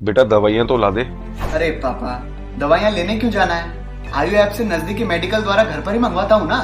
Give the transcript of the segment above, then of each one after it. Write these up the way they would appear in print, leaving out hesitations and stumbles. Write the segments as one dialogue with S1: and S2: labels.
S1: बेटा दवाइयाँ तो ला दे।
S2: अरे पापा, दवाइयाँ लेने क्यों जाना है? आयु ऐप से नजदीकी मेडिकल द्वारा घर पर ही मंगवाता हूँ ना।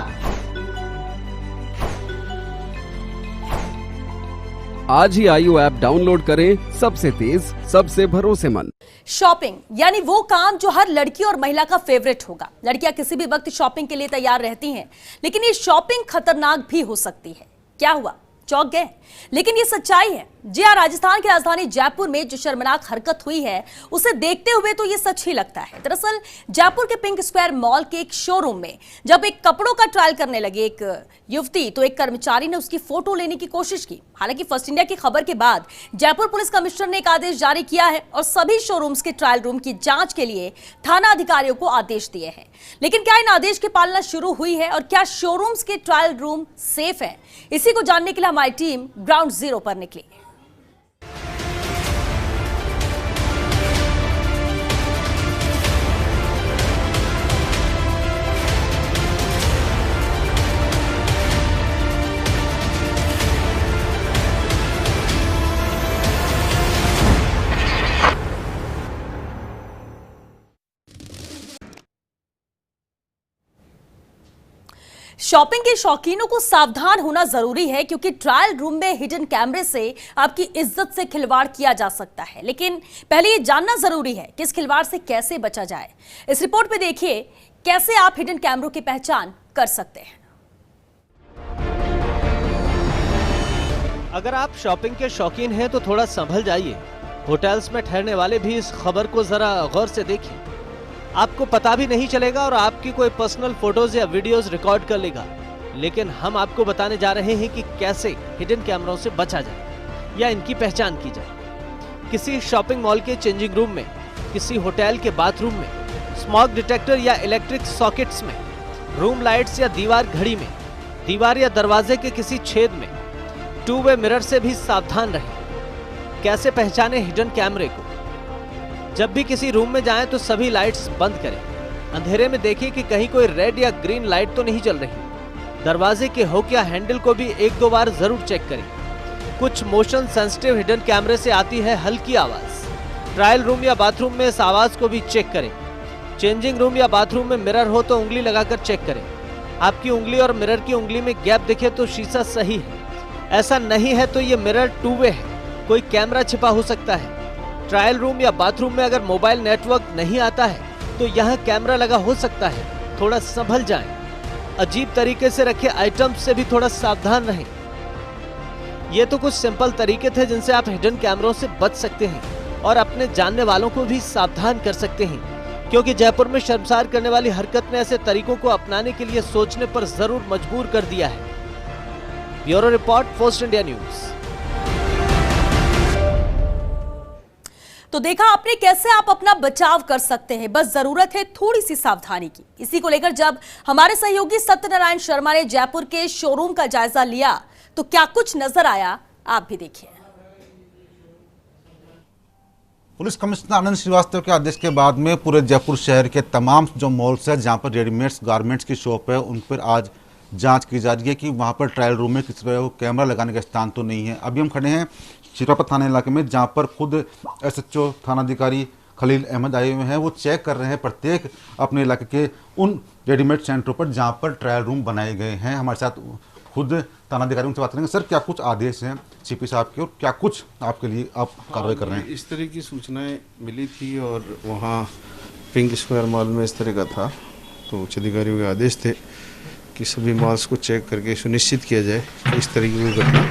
S3: आज ही आयु ऐप डाउनलोड करें, सबसे तेज, सबसे भरोसेमंद।
S4: शॉपिंग यानी वो काम जो हर लड़की और महिला का फेवरेट होगा। लड़कियां किसी भी वक्त शॉपिंग के लिए तैयार रहती हैं, लेकिन ये शॉपिंग खतरनाक भी हो सकती है। क्या हुआ? चौंक गए? लेकिन ये सच्चाई है। जी हाँ, राजस्थान की राजधानी जयपुर में जो शर्मनाक हरकत हुई है, उसे देखते हुए तो ये सच ही लगता है। दरअसल जयपुर के पिंक स्क्वायर मॉल के एक शोरूम में जब एक कपड़ों का ट्रायल करने लगी एक युवती, तो एक कर्मचारी ने उसकी फोटो लेने की कोशिश की। हालांकि फर्स्ट इंडिया की खबर के बाद जयपुर पुलिस कमिश्नर ने एक आदेश जारी किया है और सभी शोरूम्स के ट्रायल रूम की जांच के लिए थाना अधिकारियों को आदेश दिए हैं। लेकिन क्या इन आदेश की पालना शुरू हुई है और क्या शोरूम्स के ट्रायल रूम सेफ है? इसी को जानने के लिए हमारी टीम ग्राउंड जीरो पर निकली। शॉपिंग के शौकीनों को सावधान होना जरूरी है, क्योंकि ट्रायल रूम में हिडन कैमरे से आपकी इज्जत से खिलवाड़ किया जा सकता है। लेकिन पहले ये जानना जरूरी है कि इस खिलवाड़ से कैसे बचा जाए। इस रिपोर्ट में देखिए कैसे आप हिडन कैमरों की पहचान कर सकते हैं।
S5: अगर आप शॉपिंग के शौकीन हैं तो थोड़ा संभल जाइए। होटल्स में ठहरने वाले भी इस खबर को जरा गौर से देखें। आपको पता भी नहीं चलेगा और आपकी कोई पर्सनल फोटोज या वीडियोस रिकॉर्ड कर लेगा। लेकिन हम आपको बताने जा रहे हैं कि कैसे हिडन कैमरों से बचा जाए या इनकी पहचान की जाए। किसी शॉपिंग मॉल के चेंजिंग रूम में, किसी होटल के बाथरूम में, स्मोक डिटेक्टर या इलेक्ट्रिक सॉकेट्स में, रूम लाइट्स या दीवार घड़ी में, दीवार या दरवाजे के किसी छेद में, टू वे मिरर से भी सावधान रहें। कैसे पहचाने हिडन कैमरे को? जब भी किसी रूम में जाएं तो सभी लाइट्स बंद करें। अंधेरे में देखें कि कहीं कोई रेड या ग्रीन लाइट तो नहीं जल रही। दरवाजे के हुक या हैंडल को भी एक दो बार जरूर चेक करें। कुछ मोशन सेंसिटिव हिडन कैमरे से आती है हल्की आवाज। ट्रायल रूम या बाथरूम में इस आवाज को भी चेक करें। चेंजिंग रूम या बाथरूम में मिरर हो तो उंगली लगाकर चेक करें। आपकी उंगली और मिरर की उंगली में गैप दिखे तो शीशा सही है। ऐसा नहीं है तो ये मिरर टू वे है, कोई कैमरा छिपा हो सकता है। ट्रायल रूम या बाथरूम में अगर मोबाइल नेटवर्क नहीं आता है तो यहाँ कैमरा लगा हो सकता है, थोड़ा संभल जाएं। अजीब तरीके से रखे आइटम्स से भी थोड़ा सावधान रहें। ये तो कुछ सिंपल तरीके थे जिनसे आप हिडन कैमरों से बच सकते हैं और अपने जानने वालों को भी सावधान कर सकते हैं, क्योंकि जयपुर में शर्मसार करने वाली हरकत ने ऐसे तरीकों को अपनाने के लिए सोचने पर जरूर मजबूर कर दिया है। Bureau report, first India news.
S4: तो देखा आपने कैसे आप अपना बचाव कर सकते हैं। बस जरूरत है थोड़ी सी सावधानी की। इसी को लेकर जब हमारे सहयोगी सत्यनारायण शर्मा ने जयपुर के शोरूम का जायजा लिया तो क्या कुछ नजर आया, आप भी देखिए।
S6: पुलिस कमिश्नर आनंद श्रीवास्तव के आदेश के बाद में पूरे जयपुर शहर के तमाम जो मॉल्स है जहां पर रेडीमेड्स गारमेंट्स की शॉप है, उन पर आज जांच की जा रही है कि वहां पर ट्रायल रूम में किसी तरह को कैमरा लगाने का स्थान तो नहीं है। अभी हम खड़े हैं चित्रापत थाना इलाके में, जहां पर खुद एसएचओ थानाधिकारी खलील अहमद आए हुए हैं। वो चेक कर रहे हैं प्रत्येक अपने इलाके के उन रेडीमेड सेंटरों पर जहां पर ट्रायल रूम बनाए गए हैं। हमारे साथ खुद थानाधिकारियों से बात करेंगे। सर, क्या कुछ आदेश हैं सीपी साहब के और क्या कुछ आपके लिए आप कार्रवाई कर रहे हैं?
S7: इस तरह की सूचनाएं मिली थी और वहाँ पिंक स्क्वायर मॉल में इस तरह का था, तो उच्च अधिकारियों के आदेश थे कि सभी मॉल्स को चेक करके सुनिश्चित किया जाए कि इस तरह की घटना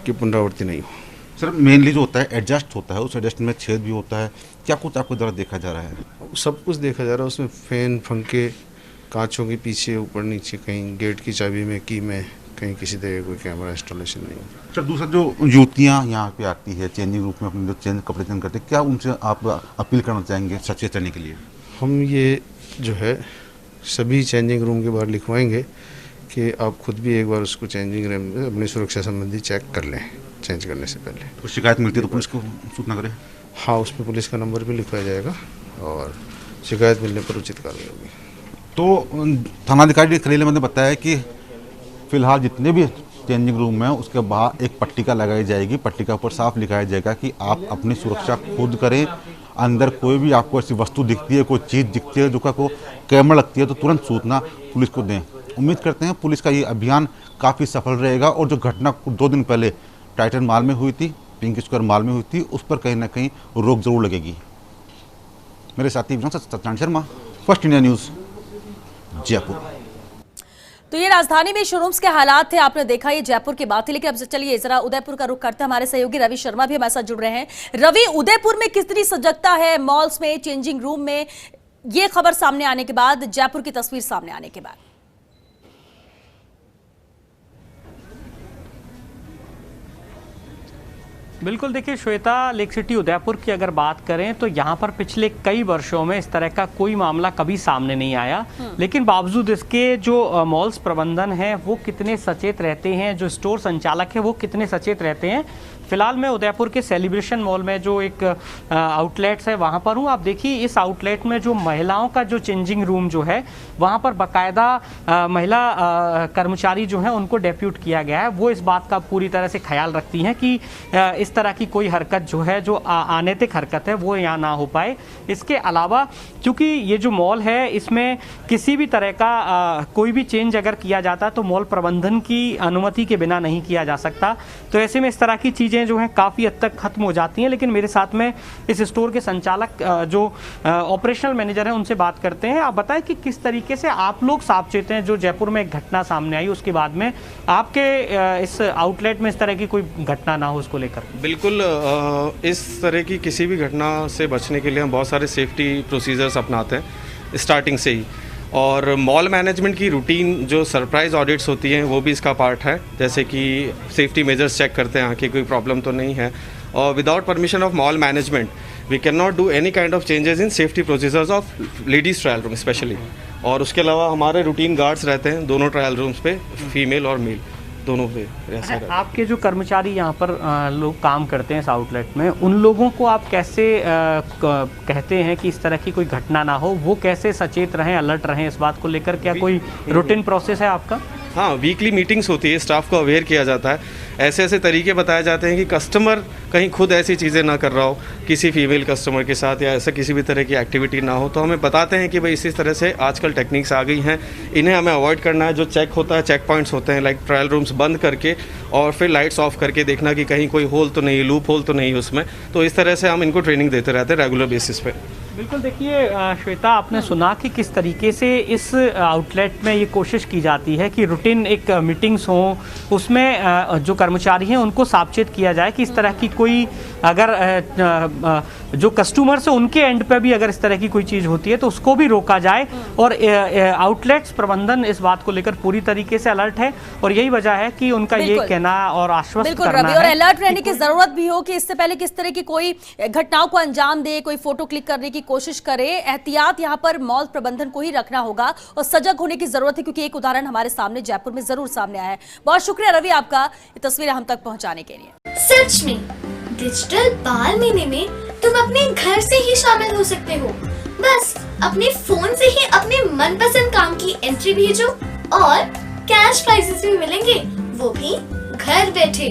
S7: की पुनरावृत्ति नहीं हो।
S6: सर, मेनली जो होता है एडजस्ट होता है, उस एडजस्ट में छेद भी होता है, क्या कुछ आपको द्वारा देखा जा रहा है?
S7: सब कुछ देखा जा रहा है, उसमें फैन, पंखे, कांचों के पीछे, ऊपर नीचे, कहीं गेट की चाबी में, की में, कहीं किसी तरह कोई कैमरा इंस्टॉलेशन नहीं है।
S6: सर, दूसरा जो युवतियाँ यहाँ पे आती है चेंजिंग रूम में अपने जो चेंज कपड़े चेंज करते हैं, क्या उनसे आप अपील करना चाहेंगे सचेत रहने के लिए?
S7: हम ये जो है सभी चेंजिंग रूम के बाहर लिखवाएंगे कि आप खुद भी एक बार उसको चेंजिंग रूम में अपनी सुरक्षा संबंधी चेक कर लें चेंज करने से पहले।
S6: तो शिकायत मिलती है तो पुलिस को सूचना करें?
S7: हाँ, उस पर पुलिस का नंबर भी लिखवाया जाएगा और शिकायत मिलने पर उचित कार्रवाई होगी।
S6: तो थानाधिकारी खलील अहमद ने बताया कि फिलहाल जितने भी चेंजिंग रूम है उसके बाहर एक पट्टिका लगाई जाएगी। पट्टिका पर साफ लिखाया जाएगा कि आप अपनी सुरक्षा खुद करें, अंदर कोई भी आपको ऐसी वस्तु दिखती है, कोई चीज़ दिखती है जो को कैमरा लगती है, तो तुरंत सूचना पुलिस को दें। उम्मीद करते हैं पुलिस का ये अभियान काफ़ी सफल रहेगा और जो घटना 2 दिन पहले टाइटन मॉल में हुई थी, पिंक स्क्वायर मॉल में हुई थी, उस पर कहीं ना कहीं रोक जरूर लगेगी। मेरे साथी Satyanarayan Sharma, first India news, Jaipur.
S4: तो ये राजधानी में शोरूम्स के हालात थे, आपने देखा ये जयपुर की बात थी। लेकिन अब चलिए जरा उदयपुर का रुख करते हैं। हमारे सहयोगी रवि शर्मा भी हमारे साथ जुड़ रहे हैं। रवि, उदयपुर में कितनी सजगता है मॉल्स में, चेंजिंग रूम में, ये खबर सामने आने के बाद, जयपुर की तस्वीर सामने आने के बाद?
S1: बिल्कुल, देखिए श्वेता, लेक सिटी उदयपुर की अगर बात करें तो यहाँ पर पिछले कई वर्षों में इस तरह का कोई मामला कभी सामने नहीं आया। लेकिन बावजूद इसके जो मॉल्स प्रबंधन है वो कितने सचेत रहते हैं, जो स्टोर संचालक है वो कितने सचेत रहते हैं। फिलहाल मैं उदयपुर के सेलिब्रेशन मॉल में जो एक आउटलेट्स है वहाँ पर हूँ। आप देखिए इस आउटलेट में जो महिलाओं का जो चेंजिंग रूम जो है वहाँ पर बाकायदा महिला कर्मचारी जो हैं उनको डेप्यूट किया गया है। वो इस बात का पूरी तरह से ख्याल रखती हैं कि इस तरह की कोई हरकत जो है, जो अनैतिक हरकत है, वो यहाँ ना हो पाए। इसके अलावा क्योंकि ये जो मॉल है इसमें किसी भी तरह का कोई भी चेंज अगर किया जाता तो मॉल प्रबंधन की अनुमति के बिना नहीं किया जा सकता। तो ऐसे में इस तरह की चीज़ें जो हैं काफ़ी हद तक खत्म हो जाती हैं। लेकिन मेरे साथ में इस स्टोर के संचालक जो ऑपरेशनल मैनेजर हैं उनसे बात करते हैं। आप बताएं कि किस तरीके से आप लोग सावचेत हैं, जो जयपुर में एक घटना सामने आई उसके बाद में आपके इस आउटलेट में इस तरह की कोई घटना ना हो उसको लेकर।
S7: बिल्कुल, इस तरह की किसी भी घटना से बचने के लिए हम बहुत सारे सेफ्टी प्रोसीजर्स अपनाते हैं स्टार्टिंग से ही। और मॉल मैनेजमेंट की रूटीन जो सरप्राइज ऑडिट्स होती हैं वो भी इसका पार्ट है। जैसे कि सेफ्टी मेजर्स चेक करते हैं, आगे कोई प्रॉब्लम तो नहीं है। और without permission of mall management we can not do any kind of changes in safety procedures of ladies trial room specially. और उसके अलावा हमारे रूटीन गार्ड्स रहते हैं दोनों ट्रायल रूम्स पे, फीमेल और मेल दोनों पे ऐसा रहता है।
S1: आपके जो कर्मचारी यहाँ पर लोग काम करते हैं इस आउटलेट में, उन लोगों को आप कैसे कहते हैं कि इस तरह की कोई घटना ना हो, वो कैसे सचेत रहें, अलर्ट रहें इस बात को लेकर? क्या कोई रूटीन प्रोसेस है आपका?
S7: हाँ, वीकली मीटिंग्स होती है, स्टाफ को अवेयर किया जाता है, ऐसे ऐसे तरीके बताए जाते हैं कि कस्टमर कहीं खुद ऐसी चीज़ें ना कर रहा हो किसी फीमेल कस्टमर के साथ, या ऐसा किसी भी तरह की एक्टिविटी ना हो। तो हमें बताते हैं कि भाई इसी तरह से आजकल टेक्निक्स आ गई हैं, इन्हें हमें अवॉइड करना है। जो चेक होता है, चेक पॉइंट्स होते हैं, लाइक ट्रायल रूम्स बंद करके और फिर लाइट्स ऑफ करके देखना कि कहीं कोई होल तो नहीं, लूप होल तो नहीं उसमें। तो इस तरह से हम इनको ट्रेनिंग देते रहते हैं रेगुलर बेसिस पे।
S1: बिल्कुल, देखिए श्वेता, आपने सुना कि किस तरीके से इस आउटलेट में ये कोशिश की जाती है कि रूटीन एक मीटिंग्स हों, उसमें जो कर्मचारी हैं उनको सावचेत किया जाए कि इस तरह की कोई अगर जो कस्टमर्स है उनके एंड पे भी अगर इस तरह की कोई चीज़ होती है तो उसको भी रोका जाए। और आउटलेट्स प्रबंधन इस बात को लेकर पूरी तरीके से अलर्ट है और यही वजह है कि उनका ये कहना और आश्वस्त करना है।
S4: और अलर्ट रहने की जरूरत भी हो कि इससे पहले किस तरह की कोई घटनाओं को अंजाम दे, कोई फोटो क्लिक करने की कोशिश करे। एहतियात यहाँ पर मॉल प्रबंधन को ही रखना होगा और सजग होने की जरूरत है, क्योंकि एक उदाहरण हमारे सामने जयपुर में जरूर सामने आया है। बहुत शुक्रिया रवि आपका ये तस्वीरें हम तक पहुंचाने के लिए।
S8: सच में डिजिटल बाल महीने में तुम अपने घर से ही शामिल हो सकते हो। बस अपने फोन से ही अपने मनपसंद काम की एंट्री भेजो और कैश प्राइजेस भी मिलेंगे, वो भी घर बैठे।